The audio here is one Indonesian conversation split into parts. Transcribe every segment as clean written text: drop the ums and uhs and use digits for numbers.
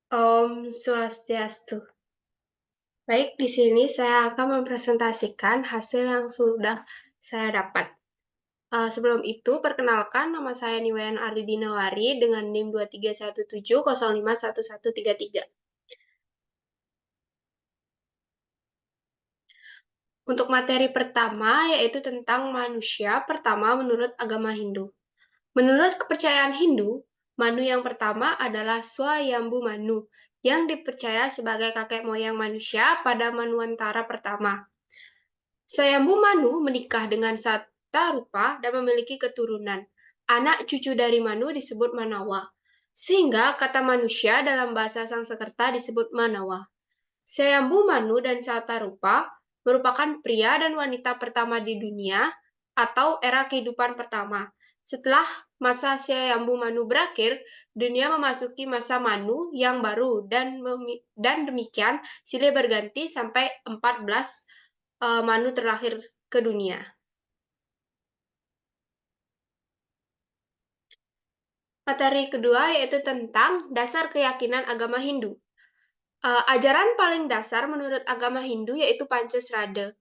Om Swastiastu. Baik, di sini saya akan mempresentasikan hasil yang sudah saya dapat. Sebelum itu, perkenalkan nama saya Niwayan Aridinawari dengan NIM 2317051133. Untuk materi pertama, yaitu tentang manusia pertama menurut agama Hindu. Menurut kepercayaan Hindu, Manu yang pertama adalah Swayambhu Manu, yang dipercaya sebagai kakek moyang manusia pada Manwantara pertama. Swayambhu Manu menikah dengan Satarupa dan memiliki keturunan. Anak cucu dari Manu disebut Manawa, sehingga kata manusia dalam bahasa Sanskerta disebut Manawa. Swayambhu Manu dan Satarupa merupakan pria dan wanita pertama di dunia atau era kehidupan pertama. Setelah masa Swayambhu Manu berakhir, dunia memasuki masa Manu yang baru dan demikian silih berganti sampai 14 Manu terlahir ke dunia. Materi kedua yaitu tentang dasar keyakinan agama Hindu. Ajaran paling dasar menurut agama Hindu yaitu Pancasrada.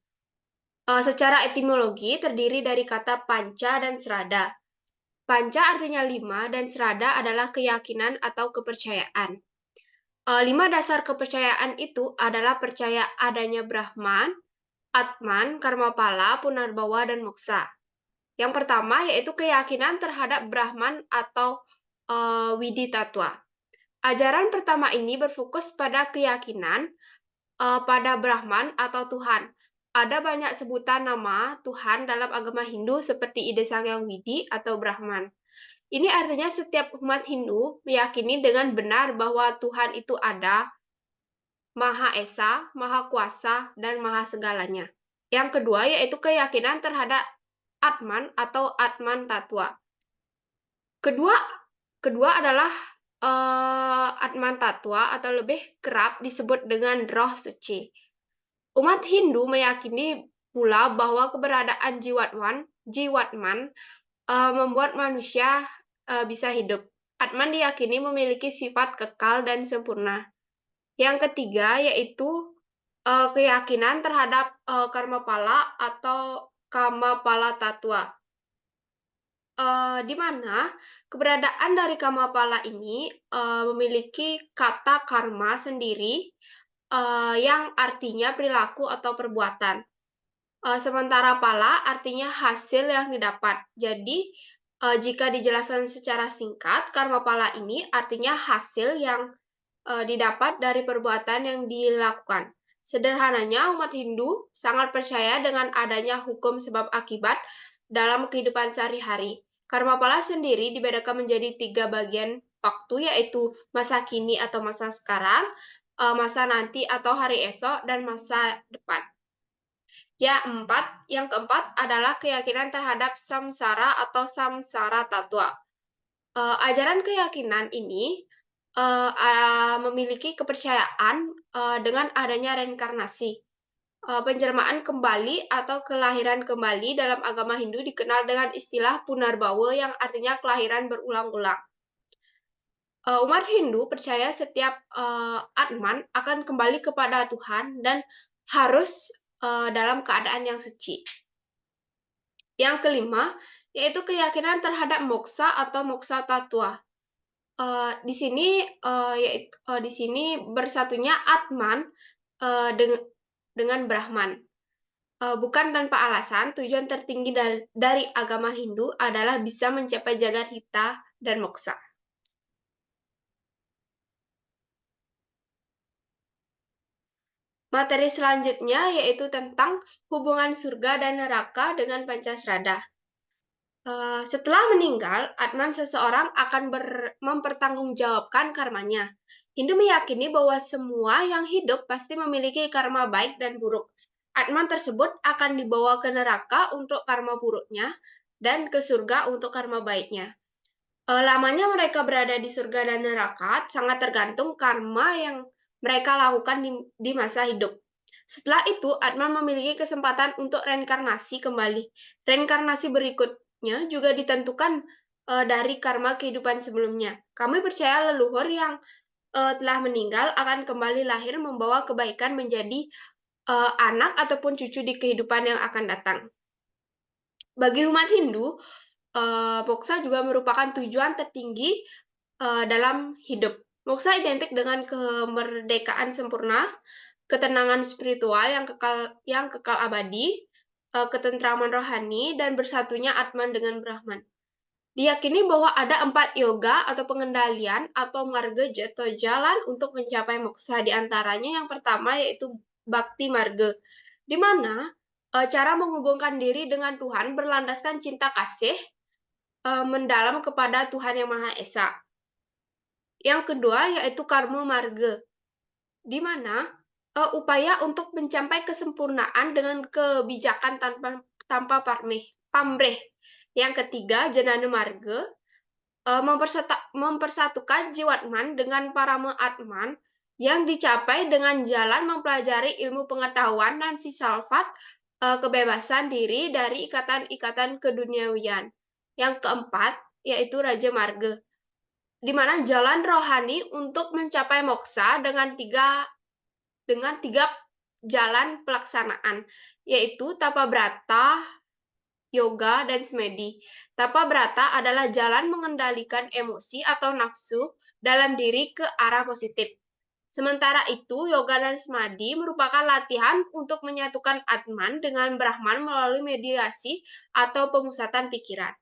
Secara etimologi terdiri dari kata panca dan serada. Panca artinya lima dan serada adalah keyakinan atau kepercayaan. Lima dasar kepercayaan itu adalah percaya adanya Brahman, Atman, Karmapala, Punarbawa, dan Moksa. Yang pertama yaitu keyakinan terhadap Brahman atau Widi Tattwa. Ajaran pertama ini berfokus pada keyakinan pada Brahman atau Tuhan. Ada banyak sebutan nama Tuhan dalam agama Hindu seperti Ida Sang Hyang Widi atau Brahman. Ini artinya setiap umat Hindu meyakini dengan benar bahwa Tuhan itu ada, Maha Esa, Maha Kuasa, dan Maha Segalanya. Yang kedua yaitu keyakinan terhadap Atman atau Atman Tattwa. Kedua kedua adalah Atman Tattwa atau lebih kerap disebut dengan roh suci. Umat Hindu meyakini pula bahwa keberadaan Jiwatman membuat manusia bisa hidup. Atman diyakini memiliki sifat kekal dan sempurna. Yang ketiga yaitu keyakinan terhadap Karmapala atau Kamapala Tattwa. Di mana keberadaan dari Kamapala ini memiliki kata karma sendiri yang artinya perilaku atau perbuatan. Sementara pala artinya hasil yang didapat. Jadi, jika dijelaskan secara singkat, karma pala ini artinya hasil yang didapat dari perbuatan yang dilakukan. Sederhananya, umat Hindu sangat percaya dengan adanya hukum sebab akibat dalam kehidupan sehari-hari. Karma pala sendiri dibedakan menjadi 3 bagian waktu, yaitu masa kini atau masa sekarang, masa nanti atau hari esok, dan masa depan. Yang keempat adalah keyakinan terhadap samsara atau samsara tattwa. Ajaran keyakinan ini memiliki kepercayaan dengan adanya reinkarnasi. Penjelmaan kembali atau kelahiran kembali dalam agama Hindu dikenal dengan istilah Punarbawa yang artinya kelahiran berulang-ulang. Umat Hindu percaya setiap Atman akan kembali kepada Tuhan dan harus dalam keadaan yang suci. Yang kelima, yaitu keyakinan terhadap moksa atau moksa tattwa. Di sini bersatunya Atman dengan Brahman. Bukan tanpa alasan, tujuan tertinggi dari agama Hindu adalah bisa mencapai jagat hita dan moksa. Materi selanjutnya yaitu tentang hubungan surga dan neraka dengan Pancasrada. Setelah meninggal, Atman seseorang akan mempertanggungjawabkan karmanya. Hindu meyakini bahwa semua yang hidup pasti memiliki karma baik dan buruk. Atman tersebut akan dibawa ke neraka untuk karma buruknya dan ke surga untuk karma baiknya. Lamanya mereka berada di surga dan neraka sangat tergantung karma yang mereka lakukan di masa hidup. Setelah itu, Atman memiliki kesempatan untuk reinkarnasi kembali. Reinkarnasi berikutnya juga ditentukan dari karma kehidupan sebelumnya. Kami percaya leluhur yang telah meninggal akan kembali lahir membawa kebaikan menjadi, anak ataupun cucu di kehidupan yang akan datang. Bagi umat Hindu, moksa juga merupakan tujuan tertinggi, dalam hidup. Moksa identik dengan kemerdekaan sempurna, ketenangan spiritual yang kekal abadi, ketentraman rohani, dan bersatunya Atman dengan Brahman. Diyakini bahwa ada 4 yoga atau pengendalian atau marga atau jalan untuk mencapai moksa. Di antaranya yang pertama yaitu Bhakti Marga, di mana cara menghubungkan diri dengan Tuhan berlandaskan cinta kasih mendalam kepada Tuhan Yang Maha Esa. Yang kedua yaitu Karma Marga, di mana upaya untuk mencapai kesempurnaan dengan kebijakan tanpa pamrih. Yang ketiga Janana Marga, mempersatukan Jiwatman dengan Parama Atman yang dicapai dengan jalan mempelajari ilmu pengetahuan dan filsafat kebebasan diri dari ikatan-ikatan keduniawian. Yang keempat, yaitu Raja Marga, di mana jalan rohani untuk mencapai moksa dengan tiga jalan pelaksanaan, yaitu Tapa Brata, yoga, dan semedi. Tapa Brata adalah jalan mengendalikan emosi atau nafsu dalam diri ke arah positif. Sementara itu, yoga dan semadi merupakan latihan untuk menyatukan Atman dengan Brahman melalui mediasi atau pemusatan pikiran.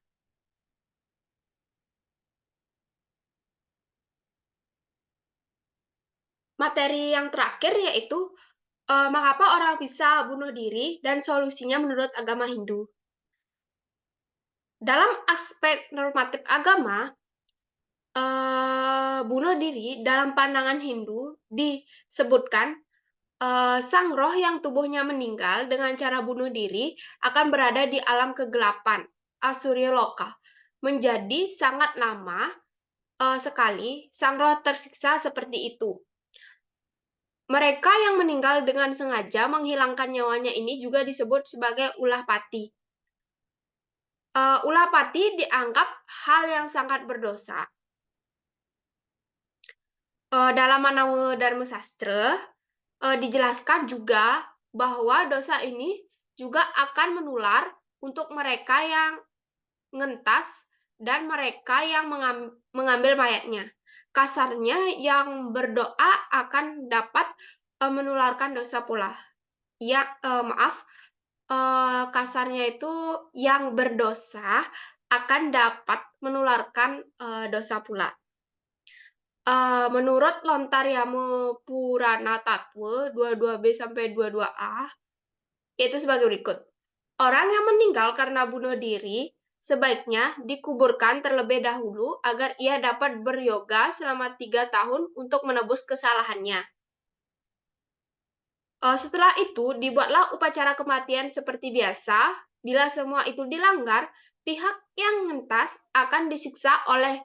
Materi yang terakhir yaitu mengapa orang bisa bunuh diri dan solusinya menurut agama Hindu. Dalam aspek normatif agama, bunuh diri dalam pandangan Hindu disebutkan sang roh yang tubuhnya meninggal dengan cara bunuh diri akan berada di alam kegelapan, Asurya Loka. Menjadi sangat lama sekali sang roh tersiksa seperti itu. Mereka yang meninggal dengan sengaja menghilangkan nyawanya ini juga disebut sebagai ulah pati. Ulah pati dianggap hal yang sangat berdosa. Dalam Manawa Dharma Sastra dijelaskan juga bahwa dosa ini juga akan menular untuk mereka yang ngentas dan mereka yang mengambil mayatnya. Kasarnya yang berdoa akan dapat menularkan dosa pula. Ya, maaf, kasarnya itu yang berdosa akan dapat menularkan dosa pula. Menurut Lontaryama Purana Tatwa 22B sampai 22A, yaitu sebagai berikut. Orang yang meninggal karena bunuh diri sebaiknya dikuburkan terlebih dahulu agar ia dapat beryoga selama 3 tahun untuk menebus kesalahannya. Setelah itu, dibuatlah upacara kematian seperti biasa. Bila semua itu dilanggar, pihak yang ngentas akan disiksa oleh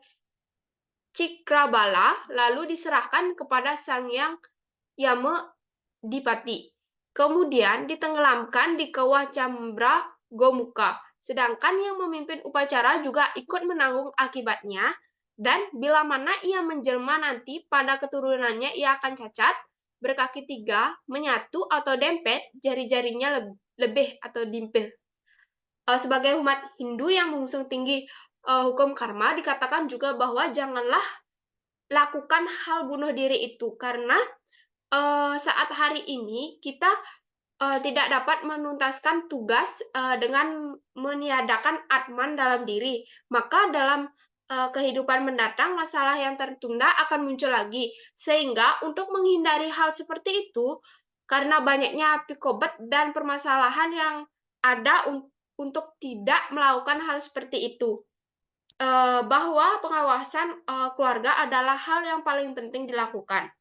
Cikrabala, lalu diserahkan kepada Sang Yang Yama Dipati. Kemudian ditenggelamkan di kawah Cambra Gomuka. Sedangkan yang memimpin upacara juga ikut menanggung akibatnya, dan bila mana ia menjelma nanti pada keturunannya ia akan cacat, berkaki 3, menyatu atau dempet, jari-jarinya lebih atau dimpil. Sebagai umat Hindu yang mengusung tinggi hukum karma, dikatakan juga bahwa janganlah lakukan hal bunuh diri itu, karena saat hari ini kita tidak dapat menuntaskan tugas dengan meniadakan Atman dalam diri. Maka dalam kehidupan mendatang, masalah yang tertunda akan muncul lagi. Sehingga untuk menghindari hal seperti itu, karena banyaknya pikobat dan permasalahan yang ada untuk tidak melakukan hal seperti itu. Bahwa pengawasan keluarga adalah hal yang paling penting dilakukan.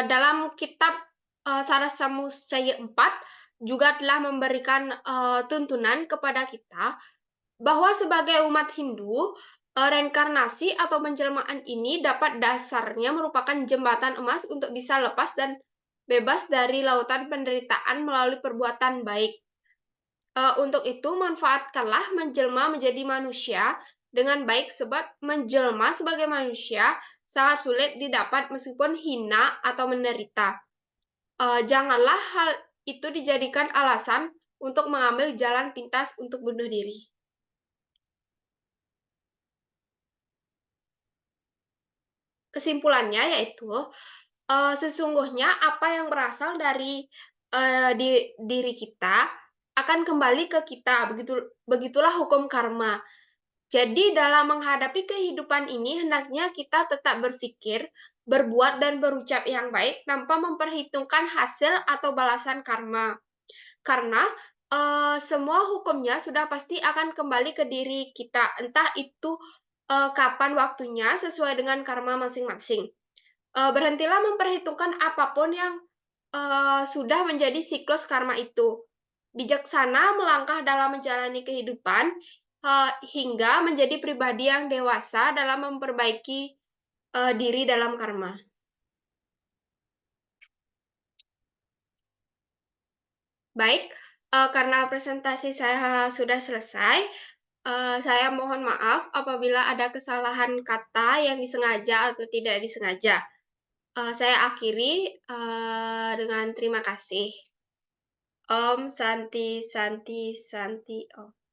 Dalam kitab Sarasamuscaya 4 juga telah memberikan tuntunan kepada kita bahwa sebagai umat Hindu, reinkarnasi atau penjelmaan ini dapat dasarnya merupakan jembatan emas untuk bisa lepas dan bebas dari lautan penderitaan melalui perbuatan baik. Untuk itu, manfaatkanlah menjelma menjadi manusia dengan baik sebab menjelma sebagai manusia sangat sulit didapat meskipun hina atau menderita. Janganlah hal itu dijadikan alasan untuk mengambil jalan pintas untuk bunuh diri. Kesimpulannya yaitu, sesungguhnya apa yang berasal dari, diri kita akan kembali ke kita, begitulah hukum karma. Jadi dalam menghadapi kehidupan ini hendaknya kita tetap berpikir, berbuat dan berucap yang baik tanpa memperhitungkan hasil atau balasan karma. Karena, semua hukumnya sudah pasti akan kembali ke diri kita, entah itu, kapan waktunya sesuai dengan karma masing-masing. Berhentilah memperhitungkan apapun yang, sudah menjadi siklus karma itu. Bijaksana melangkah dalam menjalani kehidupan, hingga menjadi pribadi yang dewasa dalam memperbaiki, diri dalam karma. Baik, karena presentasi saya sudah selesai, saya mohon maaf apabila ada kesalahan kata yang disengaja atau tidak disengaja. Saya akhiri, dengan terima kasih. Om Santi Santi Santi Om.